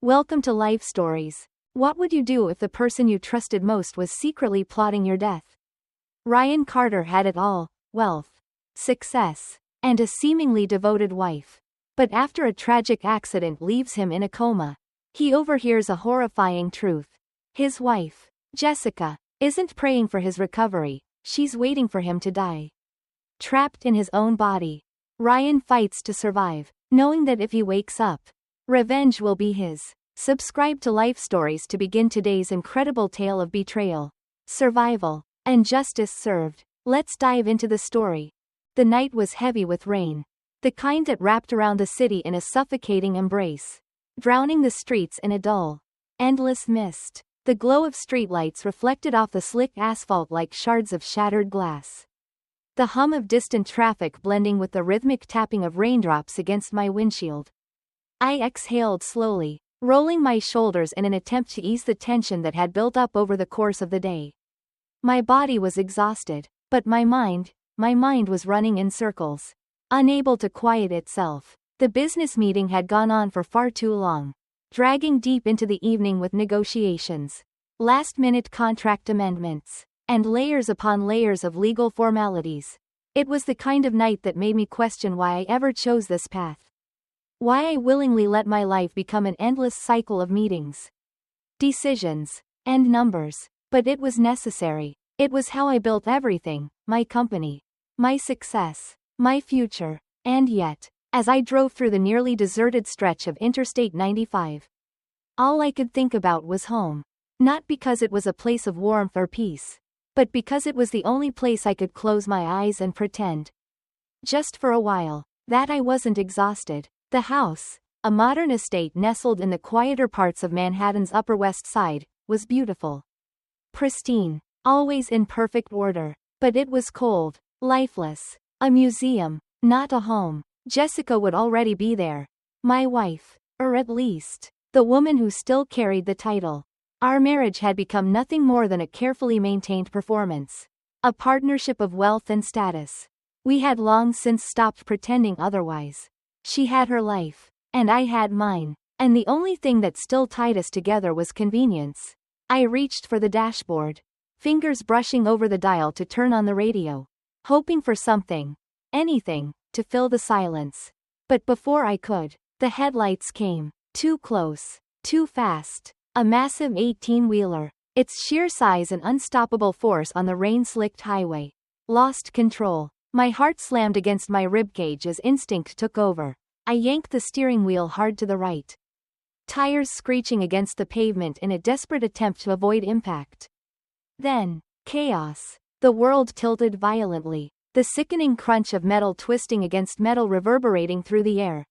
Welcome to Life Stories. What would you do if the person you trusted most was secretly plotting your death? Ryan Carter had it all: wealth, success, and a seemingly devoted wife. But after a tragic accident leaves him in a coma, he overhears a horrifying truth. His wife, Jessica, isn't praying for his recovery, she's waiting for him to die. Trapped in his own body, Ryan fights to survive, knowing that if he wakes up, revenge will be his. Subscribe to Life Stories to begin today's incredible tale of betrayal, survival, and justice served. Let's dive into the story. The night was heavy with rain, the kind that wrapped around the city in a suffocating embrace, drowning the streets in a dull, endless mist. The glow of streetlights reflected off the slick asphalt like shards of shattered glass. The hum of distant traffic blending with the rhythmic tapping of raindrops against my windshield. I exhaled slowly, rolling my shoulders in an attempt to ease the tension that had built up over the course of the day. My body was exhausted, but my mind was running in circles, unable to quiet itself. The business meeting had gone on for far too long, dragging deep into the evening with negotiations, last-minute contract amendments, and layers upon layers of legal formalities. It was the kind of night that made me question why I ever chose this path. Why I willingly let my life become an endless cycle of meetings, decisions, and numbers. But it was necessary. It was how I built everything: my company, my success, my future. And yet, as I drove through the nearly deserted stretch of Interstate 95, all I could think about was home. Not because it was a place of warmth or peace, but because it was the only place I could close my eyes and pretend, just for a while, that I wasn't exhausted. The house, a modern estate nestled in the quieter parts of Manhattan's Upper West Side, was beautiful, pristine, always in perfect order. But it was cold, lifeless, a museum, not a home. Jessica would already be there. My wife, or at least, the woman who still carried the title. Our marriage had become nothing more than a carefully maintained performance, a partnership of wealth and status. We had long since stopped pretending otherwise. She had her life, and I had mine, and the only thing that still tied us together was convenience. I reached for the dashboard, fingers brushing over the dial to turn on the radio, hoping for something, anything, to fill the silence. But before I could, the headlights came, too close, too fast. A massive 18-wheeler, its sheer size and unstoppable force on the rain-slicked highway, lost control. My heart slammed against my ribcage as instinct took over. I yanked the steering wheel hard to the right, tires screeching against the pavement in a desperate attempt to avoid impact. Then, chaos. The world tilted violently, the sickening crunch of metal twisting against metal reverberating through the air.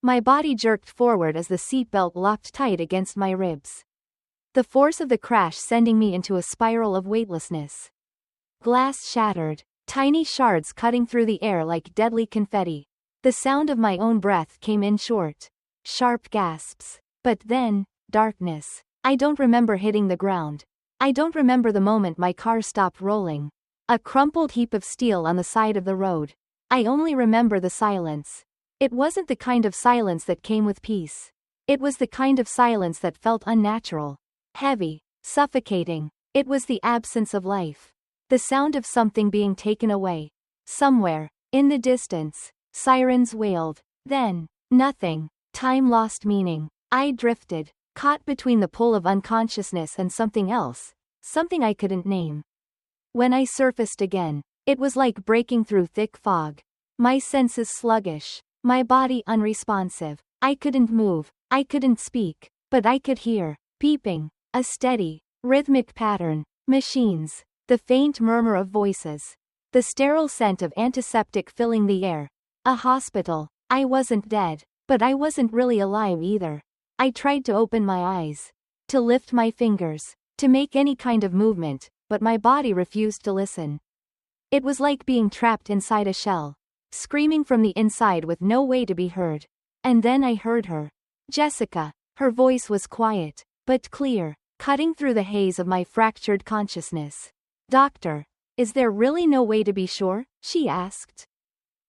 My body jerked forward as the seatbelt locked tight against my ribs, the force of the crash sending me into a spiral of weightlessness. Glass shattered, tiny shards cutting through the air like deadly confetti. The sound of my own breath came in short, sharp gasps. But then, darkness. I don't remember hitting the ground. I don't remember the moment my car stopped rolling, a crumpled heap of steel on the side of the road. I only remember the silence. It wasn't the kind of silence that came with peace. It was the kind of silence that felt unnatural, heavy, suffocating. It was the absence of life. The sound of something being taken away. Somewhere, in the distance, sirens wailed. Then, nothing. Time lost meaning. I drifted, caught between the pull of unconsciousness and something else, something I couldn't name. When I surfaced again, it was like breaking through thick fog. My senses sluggish, my body unresponsive. I couldn't move, I couldn't speak, but I could hear, beeping, a steady, rhythmic pattern, machines, the faint murmur of voices, the sterile scent of antiseptic filling the air. A hospital. I wasn't dead, but I wasn't really alive either. I tried to open my eyes, to lift my fingers, to make any kind of movement, but my body refused to listen. It was like being trapped inside a shell, screaming from the inside with no way to be heard. And then I heard her. Jessica. Her voice was quiet, but clear, cutting through the haze of my fractured consciousness. "Doctor, is there really no way to be sure?" she asked.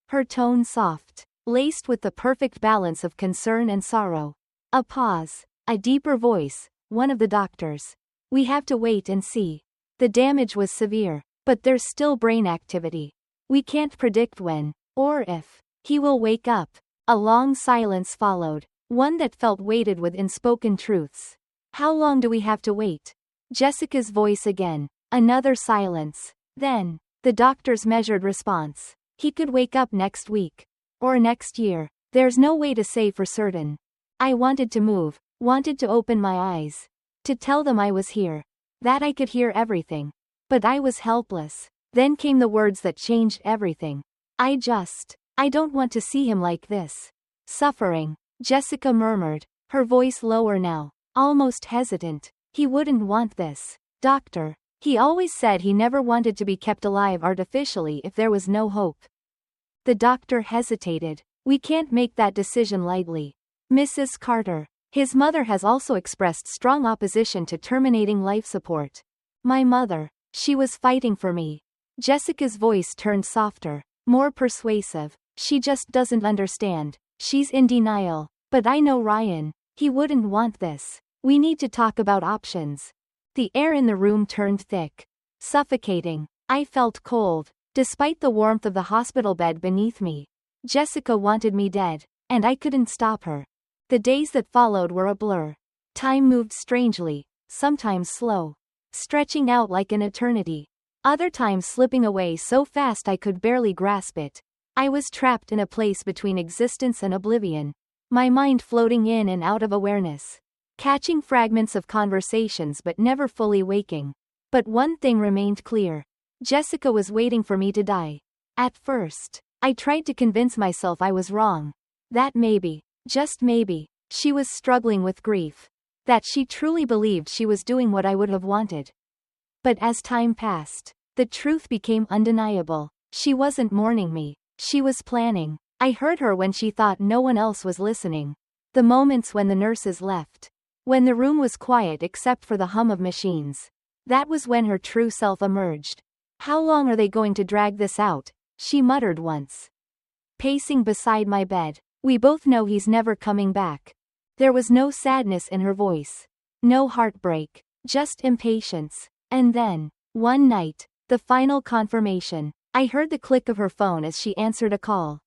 Her tone soft, laced with the perfect balance of concern and sorrow. A pause, A deeper voice, one of the doctors. We have to wait and see. The damage was severe, but there's still brain activity. We can't predict when, or if, he will wake up. A long silence followed, one that felt weighted with unspoken truths. How long do we have to wait? Jessica's voice again. Another silence. Then, the doctor's measured response. He could wake up next week. Or next year. There's no way to say for certain. I wanted to move, wanted to open my eyes. To tell them I was here. That I could hear everything. But I was helpless. Then came the words that changed everything. I don't want to see him like this. Suffering. Jessica murmured, her voice lower now, almost hesitant. He wouldn't want this. Doctor. He always said he never wanted to be kept alive artificially if there was no hope. The doctor hesitated. We can't make that decision lightly. Mrs. Carter. His mother has also expressed strong opposition to terminating life support. My mother. She was fighting for me. Jessica's voice turned softer, more persuasive. She just doesn't understand. She's in denial. But I know Ryan. He wouldn't want this. We need to talk about options. The air in the room turned thick. Suffocating. I felt cold, despite the warmth of the hospital bed beneath me. Jessica wanted me dead, and I couldn't stop her. The days that followed were a blur. Time moved strangely, sometimes slow, stretching out like an eternity. Other times slipping away so fast I could barely grasp it. I was trapped in a place between existence and oblivion. My mind floating in and out of awareness. Catching fragments of conversations but never fully waking. But one thing remained clear. Jessica was waiting for me to die. At first, I tried to convince myself I was wrong. That maybe, just maybe, she was struggling with grief. That she truly believed she was doing what I would have wanted. But as time passed, the truth became undeniable. She wasn't mourning me. She was planning. I heard her when she thought no one else was listening. The moments when the nurses left. When the room was quiet except for the hum of machines. That was when her true self emerged. How long are they going to drag this out? She muttered once. Pacing beside my bed. We both know he's never coming back. There was no sadness in her voice. No heartbreak. Just impatience. And then, one night, the final confirmation. I heard the click of her phone as she answered a call.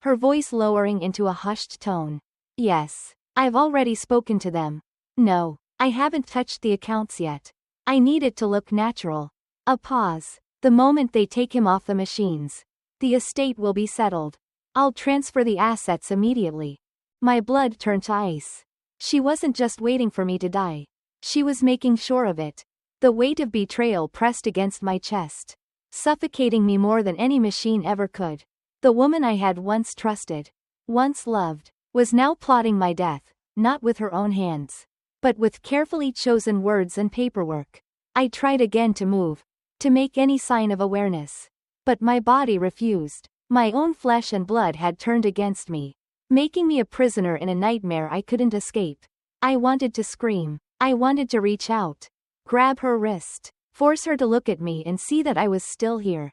Her voice lowering into a hushed tone. Yes. I've already spoken to them. No. I haven't touched the accounts yet. I need it to look natural. A pause. The moment they take him off the machines. The estate will be settled. I'll transfer the assets immediately. My blood turned to ice. She wasn't just waiting for me to die. She was making sure of it. The weight of betrayal pressed against my chest. Suffocating me more than any machine ever could. The woman I had once trusted, once loved, was now plotting my death, not with her own hands, but with carefully chosen words and paperwork. I tried again to move, to make any sign of awareness. But my body refused. My own flesh and blood had turned against me, making me a prisoner in a nightmare I couldn't escape. I wanted to scream. I wanted to reach out, grab her wrist, force her to look at me and see that I was still here.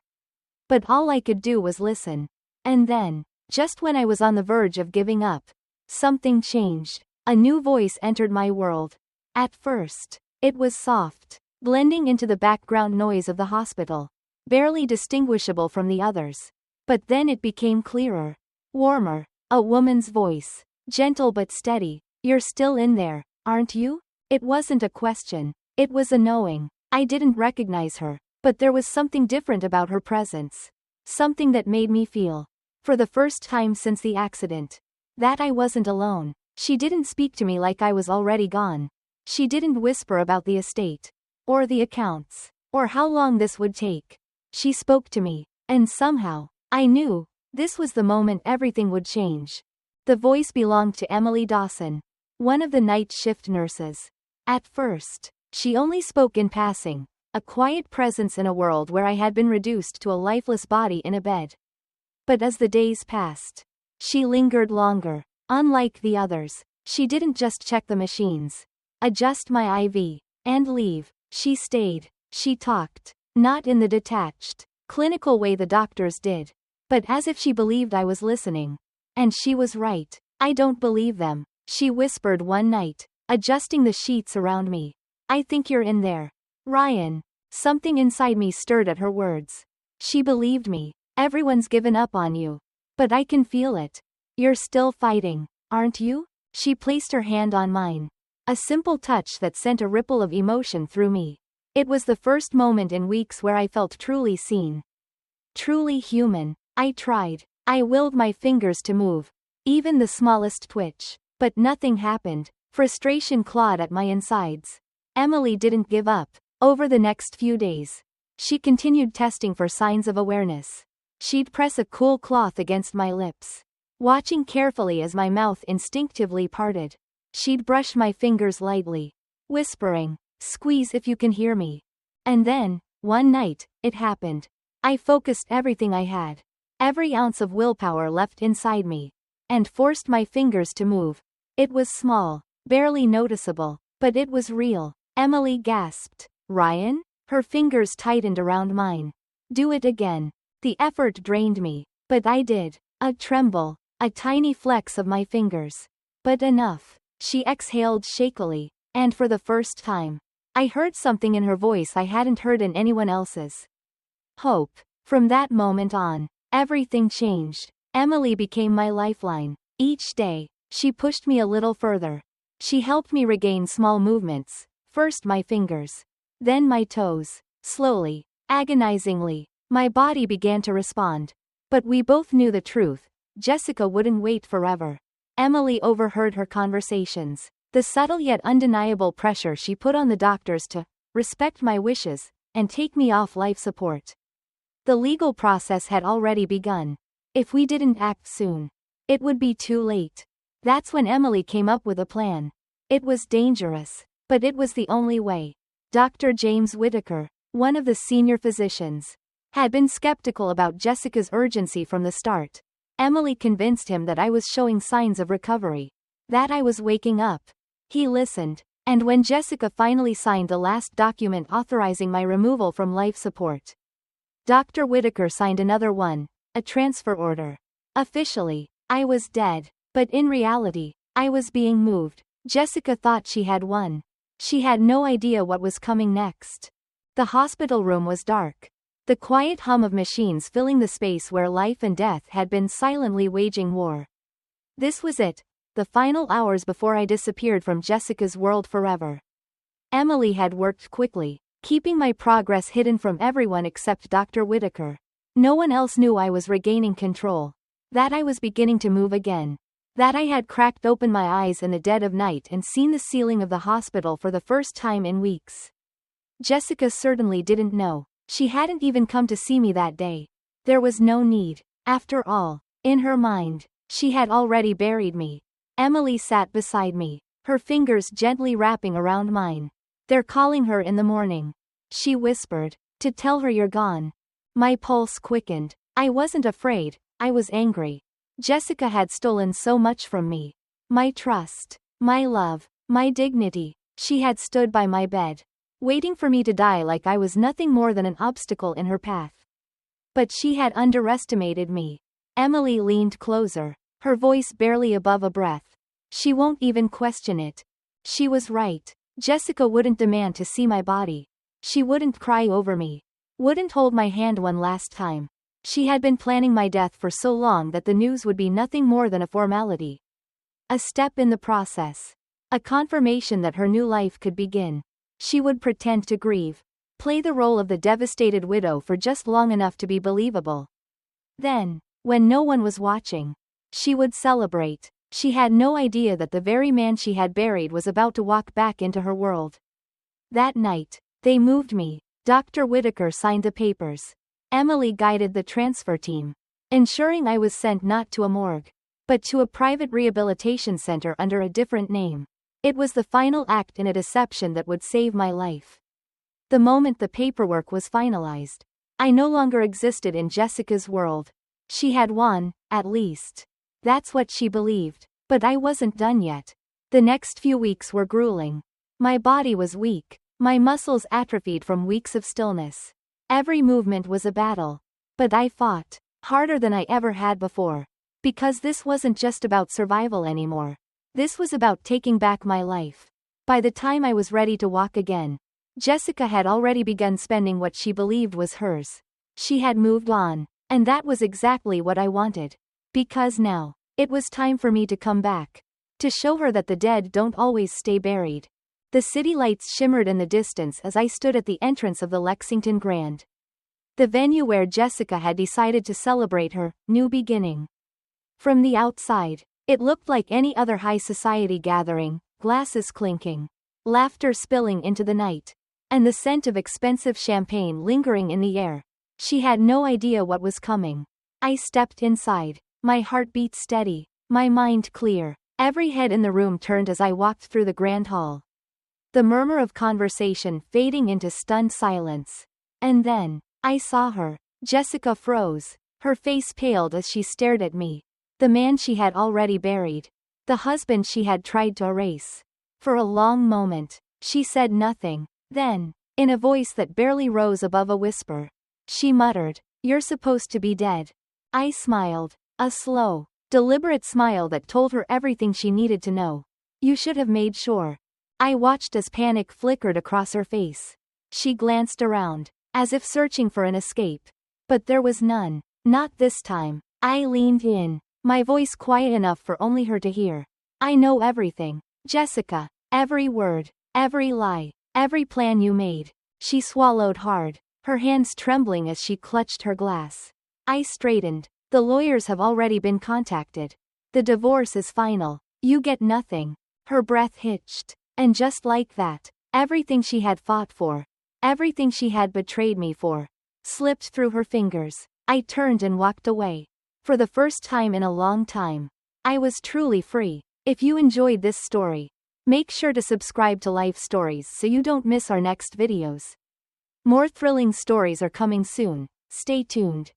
But all I could do was listen. And then, just when I was on the verge of giving up, something changed. A new voice entered my world. At first, it was soft, blending into the background noise of the hospital, barely distinguishable from the others. But then it became clearer, warmer, a woman's voice, gentle but steady. You're still in there, aren't you? It wasn't a question, it was a knowing. I didn't recognize her, but there was something different about her presence. Something that made me feel, for the first time since the accident, that I wasn't alone. She didn't speak to me like I was already gone. She didn't whisper about the estate, or the accounts, or how long this would take. She spoke to me, and somehow, I knew, this was the moment everything would change. The voice belonged to Emily Dawson, one of the night shift nurses. At first, she only spoke in passing, a quiet presence in a world where I had been reduced to a lifeless body in a bed. But as the days passed, she lingered longer. Unlike the others, she didn't just check the machines, adjust my IV, and leave. She stayed. She talked, not in the detached, clinical way the doctors did, but as if she believed I was listening. And she was right. I don't believe them, she whispered one night. adjusting the sheets around me. I think you're in there. Ryan. Something inside me stirred at her words. She believed me. Everyone's given up on you. But I can feel it. You're still fighting, aren't you? She placed her hand on mine. A simple touch that sent a ripple of emotion through me. It was the first moment in weeks where I felt truly seen. Truly human. I tried. I willed my fingers to move. Even the smallest twitch. But nothing happened. Frustration clawed at my insides. Emily didn't give up. Over the next few days, she continued testing for signs of awareness. She'd press a cool cloth against my lips, watching carefully as my mouth instinctively parted. She'd brush my fingers lightly, whispering, "Squeeze if you can hear me." And then, one night, it happened. I focused everything I had, every ounce of willpower left inside me, and forced my fingers to move. It was small, barely noticeable, but it was real. Emily gasped. Ryan? Her fingers tightened around mine. Do it again. The effort drained me, but I did. A tremble, a tiny flex of my fingers. But enough. She exhaled shakily, and for the first time, I heard something in her voice I hadn't heard in anyone else's. Hope. From that moment on, everything changed. Emily became my lifeline. Each day, she pushed me a little further. She helped me regain small movements, first my fingers, then my toes. Slowly, agonizingly, my body began to respond. But we both knew the truth. Jessica wouldn't wait forever. Emily overheard her conversations, the subtle yet undeniable pressure she put on the doctors to respect my wishes and take me off life support. The legal process had already begun. If we didn't act soon, it would be too late. That's when Emily came up with a plan. It was dangerous, but it was the only way. Dr. James Whitaker, one of the senior physicians, had been skeptical about Jessica's urgency from the start. Emily convinced him that I was showing signs of recovery, that I was waking up. He listened, and when Jessica finally signed the last document authorizing my removal from life support, Dr. Whitaker signed another one, a transfer order. Officially, I was dead, but in reality, I was being moved. Jessica thought she had won. She had no idea what was coming next. The hospital room was dark. The quiet hum of machines filling the space where life and death had been silently waging war. This was it, the final hours before I disappeared from Jessica's world forever. Emily had worked quickly, keeping my progress hidden from everyone except Dr. Whitaker. No one else knew I was regaining control, that I was beginning to move again, that I had cracked open my eyes in the dead of night and seen the ceiling of the hospital for the first time in weeks. Jessica certainly didn't know. She hadn't even come to see me that day. There was no need. After all, in her mind, she had already buried me. Emily sat beside me, her fingers gently wrapping around mine. They're calling her in the morning, she whispered, to tell her you're gone. My pulse quickened. I wasn't afraid, I was angry. Jessica had stolen so much from me. My trust, my love, my dignity. She had stood by my bed, waiting for me to die like I was nothing more than an obstacle in her path. But she had underestimated me. Emily leaned closer, her voice barely above a breath. She won't even question it. She was right. Jessica wouldn't demand to see my body. She wouldn't cry over me. Wouldn't hold my hand one last time. She had been planning my death for so long that the news would be nothing more than a formality. A step in the process. A confirmation that her new life could begin. She would pretend to grieve, play the role of the devastated widow for just long enough to be believable. Then, when no one was watching, she would celebrate. She had no idea that the very man she had buried was about to walk back into her world. That night, they moved me. Dr. Whitaker signed the papers. Emily guided the transfer team, ensuring I was sent not to a morgue, but to a private rehabilitation center under a different name. It was the final act in a deception that would save my life. The moment the paperwork was finalized, I no longer existed in Jessica's world. She had won, at least. That's what she believed. But I wasn't done yet. The next few weeks were grueling. My body was weak, my muscles atrophied from weeks of stillness. Every movement was a battle. But I fought, harder than I ever had before. Because this wasn't just about survival anymore. This was about taking back my life. By the time I was ready to walk again, Jessica had already begun spending what she believed was hers. She had moved on, and that was exactly what I wanted. Because now, it was time for me to come back. To show her that the dead don't always stay buried. The city lights shimmered in the distance as I stood at the entrance of the Lexington Grand. The venue where Jessica had decided to celebrate her new beginning. From the outside, it looked like any other high society gathering, glasses clinking, laughter spilling into the night, and the scent of expensive champagne lingering in the air. She had no idea what was coming. I stepped inside, my heartbeat steady, my mind clear. Every head in the room turned as I walked through the grand hall. The murmur of conversation fading into stunned silence. And then, I saw her. Jessica froze. Her face paled as she stared at me. The man she had already buried. The husband she had tried to erase. For a long moment, she said nothing. Then, in a voice that barely rose above a whisper, she muttered, "You're supposed to be dead." I smiled. A slow, deliberate smile that told her everything she needed to know. "You should have made sure." I watched as panic flickered across her face. She glanced around, as if searching for an escape. But there was none. Not this time. I leaned in, my voice quiet enough for only her to hear. "I know everything, Jessica. Every word, every lie, every plan you made." She swallowed hard, her hands trembling as she clutched her glass. I straightened. "The lawyers have already been contacted. The divorce is final. You get nothing." Her breath hitched. And just like that, everything she had fought for, everything she had betrayed me for, slipped through her fingers. I turned and walked away. For the first time in a long time, I was truly free. If you enjoyed this story, make sure to subscribe to Life Stories so you don't miss our next videos. More thrilling stories are coming soon. Stay tuned.